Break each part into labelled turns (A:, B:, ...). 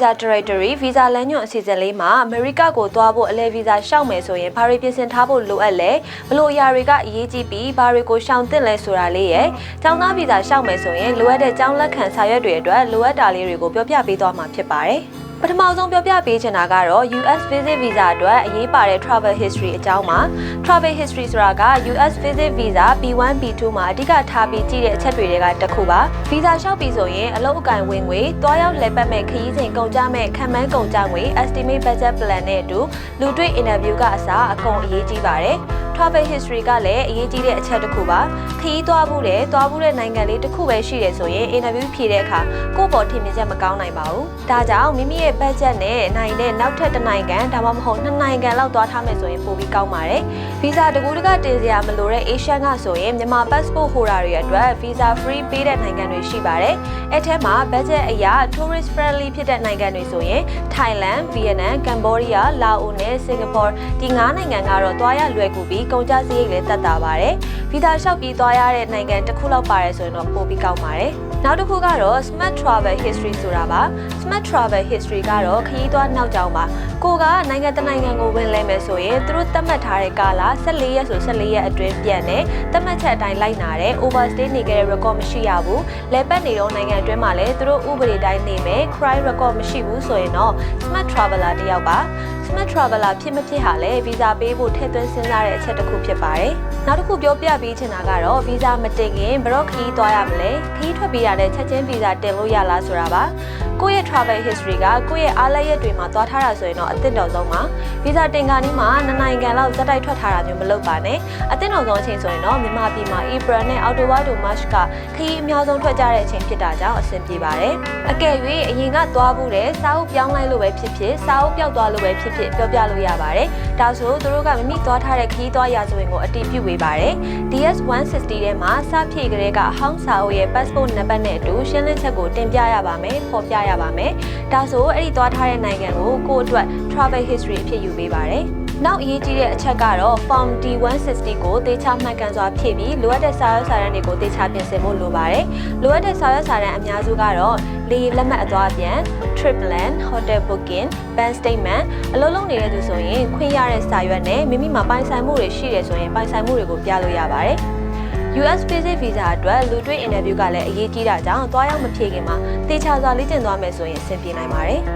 A: Visa Directory Visa လမ်းညွှန်အစီအစဉ်လေးမှာအမေရိကကိုသွားဖို့အလဲ Visa ရှောက်မယ်ဆိုရင်ဘာတွေပြင်ဆင်ထားဖို့လိုအပ်လဲဘလို့အရာတွေကအရေးကြီးပြီးဘာတွေကိုရှောင်သင့်လဲဆိုတာလေးရယ်ကျောင်းသား Visa ရှောက်မယ်ဆိုရင်လိုအပ်တဲ့ကျောင်းလက်ခံစာရွက်တွေအတွက်လိုအပ်တာလေးတွေကိုပြောပြပေးသွားမှာဖြစ်ပါတယ်ပထမဆုံးပြောပြပေးချင်တာကတော့ US Visit Visa အတွက်အရေးပါတဲ့ Travel History အကြောင်းပါ Travel History ဆိုတာက US Visit Visa B1 B2 မှာအဓိကထားပြီးကြည့်တဲ့အချက်တွေကတစ်ခုပါ Visa လျှောက်ပြီးဆိုရင်အလုပ်အကင်ဝင်ငွေတွားရောက်လည်ပတ်မဲ့ခရီးစဉ်ကုန်ကြမဲ့ခံမှန်းကုန်ကြငွေ Estimate Budget Plan နဲ့အတူလူတွေ့ Interview ကအစားအကုန်အရေးကြီးပါတယ်Travel History ကလည်းအရေးကြီးတဲ့အချက်တစ်ခုပါခရီးသွားမှုတဲ့နိုင်ငံလေးတစ်ခုပဲရှိတယ်ဆိုရင် interview ဖြေတဲ့အခါကိုယ့်ဘော်ထင်မြင်ချက်မကောင်းနိုင်ပါဘူးဒါကြောင့်မိမိရဲ့ budget နဲ့နိုင်တဲ့နောက်ထပ်တစ်နိုင်ငံဒါမှမဟုတ်နှစ်နိုင်ငံလောက်သွားထားမယ်ဆိုရင်ပိုပြီးကောင်းပါတယ် Visa တကူတကတင်စရာမလိုတဲ့ Asian ကဆိုရင်မြန်မာ passport holder တွေအတွက် Visa free ပေးတဲ့နိုင်ငံတွေရှိပါတယ်အဲ့ထဲမှာ budget အရာ tourist friendly ဖြစ်တဲ့နိုင်ငံတွေဆိုရင် Thailand, Vietnam, Cambodia, Laos နဲ့ Singapore ဒီ၅နိုင်ငံကတော့သွားရလွယ်ကူပြီးကုန်ကျစရိတ်လည်းတက်တာပါတယ်။ Visa လျှောက်ပြီးသွားရတဲ့နိုင်ငံတစ်ခုလောက်ပါတယ်ဆိုရင်တော့ပိုပြီးကောင်းပါတယ်။နောက်တစ်ခုကတော့ Smart Travel History ဆိုတာပါ။ Smart Travel History ကတော့ခရီးသွားနောက်ကြောင်းပါ။ကိုကနိုင်ငံတစ်နိုင်ငံကိုဝင်လဲမယ်ဆိုရင်သူတို့သတ်မှတ်ထားတဲ့ကာလ14ရက်ဆို14ရက်အတွင်းပြန်တယ်။သတ်မှတ်ချက်အတိုင်းလိုက်နာတယ်။ Overstay နေခဲ့တဲ့ record မရှိရဘူး။လဲပတ်နေတော့နိုင်ငံအတွင်းမှာလည်းသူတို့ဥပဒေတိုင်းနေမယ်။ crime record မရှိဘူးဆိုရင်တော့ Smart Traveler တစ်ယောက်ပါ။ Smart Traveler ဖြစ်မဖြစ်ဟာလည်း Visa ပေးဖို့ထည့်သွင်းစဉ်းစားတဲ့အချက်တစ်ခုဖြစ်ပါတယ်။နောက်တစ်ခုပြောပြပေးချင်တာကတော့ Visa မတင်ခင်ဘယ်တော့ခရီးသွားရမလဲ။ခရီးထွက်ပြီးရတဲ့ချက်ချင်း Visa တင်လို့ရလားဆိုတာပါ။ကိုယ့်ရဲ့ Travel History ကကိုယ့်ရဲ့အားလက်ရက်တွေမှာသွားထားတာဆိုရင်တော့အသင့်တော်ဆုံးပါ။ Visa တင်ခါနီးမှာနှစ်နိုင်ငံလောက်ဇက်တိုက်ထွက်ထားတာမျိုးမလုပ်ပါနဲ့။အသင့်တော်ဆုံးအချိန်ဆိုရင်တော့မြန်မာပြည်မှာ April နဲ့ October to March ကခရီးအများဆုံးထွက်ကြတဲ့အချိန်ဖြစ်တာကြောင့်အဆင်ပြေပါတယ်။အကယ်၍အရင်ကသွားဘူးတဲ့စာအုပ်ပြောင်းလိုက်လို့ပဲဖြစ်ဖြစ်စာအုပ်ပျောက်သွားလို့ပဲဖြစ်ဖြစ်ပြောပြလို့ရပါတယ်။ဒါဆိုသူတို့ကမိမိသွားထားတဲ့ခရီးသွားရာဇဝင်ကိုအတည်ပြုပေးပါတယ်။ DS160 ထဲမှာစဖြည့်ကလေးကအဟောင်းစာအုပ်ရဲ့ passport နံပါတ်နဲ့အတူရှင်းလင်းချက်ကိုတင်ပြရပါမယ်။ဖော်ပြရပါမယ်။ဒါဆိုအဲ့ဒီသွားထားတဲ့နိုင်ငံကိုကိုယ့်အတွက် travel history အဖြစ်ယူပေးပါတယ်။နောက်အရေးကြီးတဲ့အချက်ကတော့ Form D160 ကိုသေချာမှန်ကန်စွာဖြည့်ပြီးလိုအပ်တဲ့စာရွက်စာတမ်းတွေကိုသေချာပြင်ဆင်ဖို့လိုပါတယ်။လိုအပ်တဲ့စာရွက်စာတမ်းအများစုကတော့လေလက်မှတ်အသွားအပြန် trip plan, hotel booking, bank statement အလုပ်လုပ်နေတဲ့သူဆိုရင်ခွင့်ရတဲ့စာရွက်နဲ့မိမိမှာပိုင်ဆိုင်မှုတွေရှိတယ်ဆိုရင်ပိုင်ဆိုင်မှုတွေကိုပြလို့ရပါတယ်။ US Visit Visa အတွက်လူတွေ့ interview ကလည်းအရေးကြီးတာကြောင့်သွားရောက်မဖြေခင်မှာသေချာစွာလေ့ကျင့်သွားမယ်ဆိုရင်အဆင်ပြေနိုင်ပါတယ်။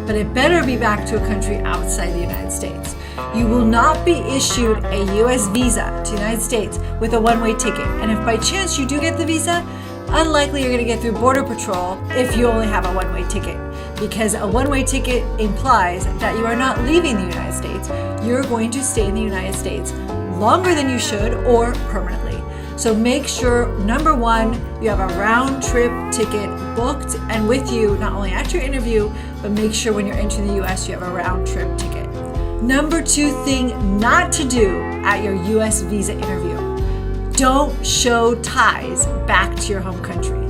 B: But it better be back to a country outside the United States. You will not be issued a US visa to the United States with a one-way ticket. And if by chance you do get the visa, unlikely you're going to get through Border Patrol if you only have a one-way ticket. Because a one-way ticket implies that you are not leaving the United States. You're going to stay in the United States longer than you should or permanently.So make sure, number one, you have a round trip ticket booked and with you not only at your interview, but make sure when you're entering the US, you have a round trip ticket. Number two thing not to do at your US visa interview. Don't show ties back to your home country.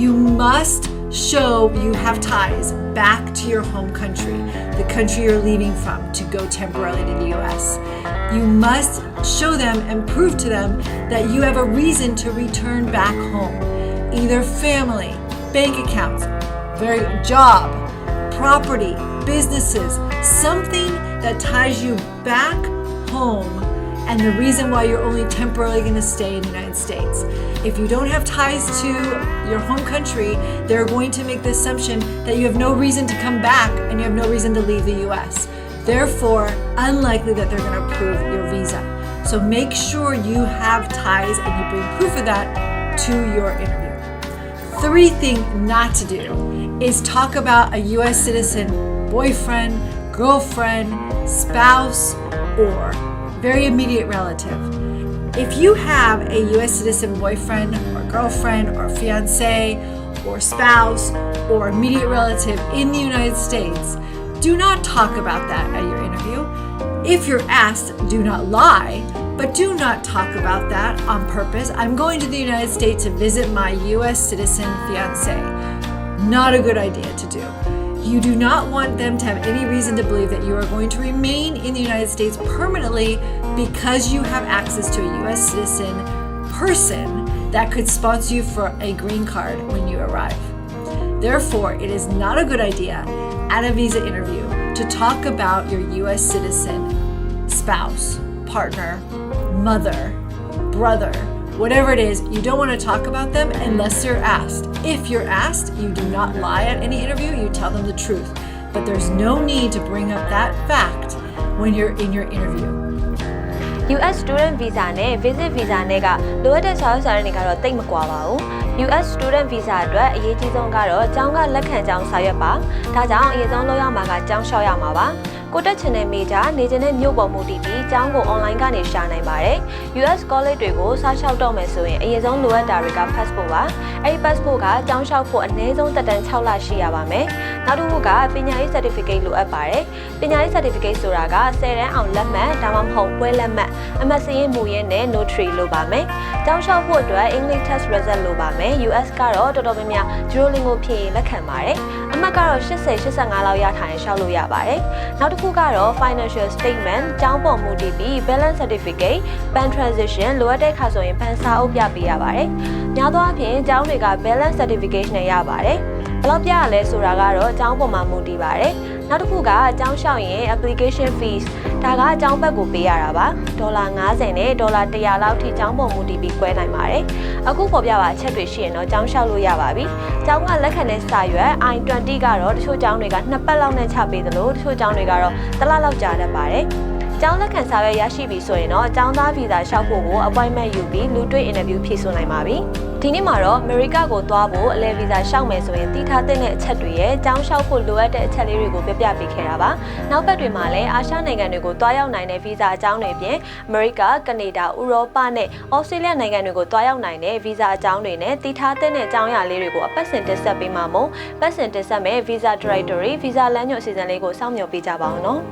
B: You must show you have ties back to your home country, the country you're leaving from to go temporarily to the US.You must show them and prove to them that you have a reason to return back home. Either family, bank accounts, job, property, businesses, something that ties you back home and the reason why you're only temporarily going to stay in the United States. If you don't have ties to your home country, they're going to make the assumption that you have no reason to come back and you have no reason to leave the US.Therefore, unlikely that they're going to approve your visa. So make sure you have ties and you bring proof of that to your interview. Three things not to do is talk about a US citizen, boyfriend, girlfriend, spouse, or very immediate relative. If you have a US citizen boyfriend or girlfriend or fiance or spouse or immediate relative in the United States,Do not talk about that at your interview. If you're asked, do not lie, but do not talk about that on purpose. I'm going to the United States to visit my US citizen fiance. Not a good idea to do. You do not want them to have any reason to believe that you are going to remain in the United States permanently because you have access to a US citizen person that could sponsor you for a green card when you arrive. Therefore, it is not a good idea at a visa interview to talk about your US citizen, spouse, partner, mother, brother, whatever it is. You don't want to talk about them unless you're asked. If you're asked, you do not lie at any interview, you tell them the truth. But there's no need to bring up that fact when you're in your interview.
A: US student visa နဲ့ visit visa နဲ့ကလိုအပ်တဲ့စာရွက်စာတမ်းတွေကတော့တိတ်မကွာပါဘူး US student visa အတွက်အရေးကြီးဆုံးကတော့ကျောင်းကလက်ခံကြောင်းစာရွက်ပါဒါကြောင့်အရေးဆုံးလုပ်ရမှာကကျောင်းလျှောက်ရမှာပါကိုတက်ချင်တဲ့မိသားနေချင်တဲ့မြို့ပေါ်မူတည်ပြီးကျောင်းကို online ကနေရှာနိုင်ပါတယ် US college တွေကိုစာလျှောက်တော့မယ်ဆိုရင်အရေးဆုံးလိုအပ်တာတွေက passport ပါအဲဒီ passport ကကျောင်းလျှောက်ဖို့အနည်းဆုံးသက်တမ်း6လရှိရပါမယ်နောက်တစ်ခုကပညာရေး certificate လိုအပ်ပါတယ်ပညာရေး certificate ဆိုတာက10တန်းအောင်လက်မှတ်ဒါမှမဟုတ်ပွဲလက်မှတ်အမှတ်စရင်းမူရင်းနဲ့ notary လိုပါမယ်ကျောင်းလျှောက်ဖို့အတွက် English test result လိုပါမယ် US ကတော့တော်တော်များများ Duolingo ဖြည့်လက်ခံပါတယ်အမှတ်ကတော့80-85လောက်ရထားရင်လျှောက်လို့ရပါတယ်နောက်တစ်ခုကတော့ financial statement ကျောင်းပေါ်မူတည်ပြီး balance certificate bank transaction လိုအပ်တဲ့ခါဆိုရင်ဘဏ်စာအုပ်ပြပေးရပါတယ်များသောအားဖြင့်ကျောင်းတွေက balance certificate နဲ့ရပါတယ်ဘယ်လောက်ပြရလဲဆိုတာကတော့အကြောင်းပေါ်မှာမူတည်ပါတယ်နောက်တစ်ခုကအကြောင်းလျှောက်ရင် application fees ဒါကအကြောင်းဘက်ကိုပေးရတာပါဒေါ်လာ50နဲ့ဒေါ်လာ100လောက်ထိအကြောင်းပေါ်မူတည်ပြီး꿰နိုင်ပါတယ်အခုပေါ်ပြပါအချက်တွေရှိရင်တော့အကြောင်းလျှောက်လို့ရပါပြီအကြောင်းကလက်ခံတဲ့စာရွက် I-20 ကတော့တချို့အကြောင်းတွေက2ပတ်လောက်နဲ့ချပေးသလိုတချို့အကြောင်းတွေကတော့1လလောက်ကြာတတ်ပါတယ်ကျောင်းလက်ခံစာရွက်ရရှိပြီဆိုရင်တော့ကျောင်းသားဗီဇာလျှောက်ဖို့ကို appointment ယူပြီးလူတွေ့ interview ဖြေဆိုနိုင်ပါပြီဒီနေ့မှာတော့ America ကိုသွားဖို့အလဲဗီဇာလျှောက်မယ်ဆိုရင်တည်ထားတဲ့အချက်တွေရဲ့ကျောင်းလျှောက်ဖို့လိုအပ်တဲ့အချက်လေးတွေကိုပြပြပေးခဲ့တာပါနောက်ပတ်တွေမှာလည်းအာရှနိုင်ငံတွေကိုသွားရောက်နိုင်တဲ့ဗီဇာအကြောင်းတွေအပြင် America, Canada, ဥရောပနဲ့ Australia နိုင်ငံတွေကိုသွားရောက်နိုင်တဲ့ဗီဇာအကြောင်းတွေနဲ့တည်ထားတဲ့အကြောင်းအရာလေးတွေကိုအပတ်စဉ်တင်ဆက်ပေးမှာမို့ပတ်စဉ်တင်ဆက်မဲ့ Visa Directory ဗီဇာလမ်းညွှန်အစီအစဉ်လေးကိုစောင့်မျှော်ပေးကြပါဦးနော်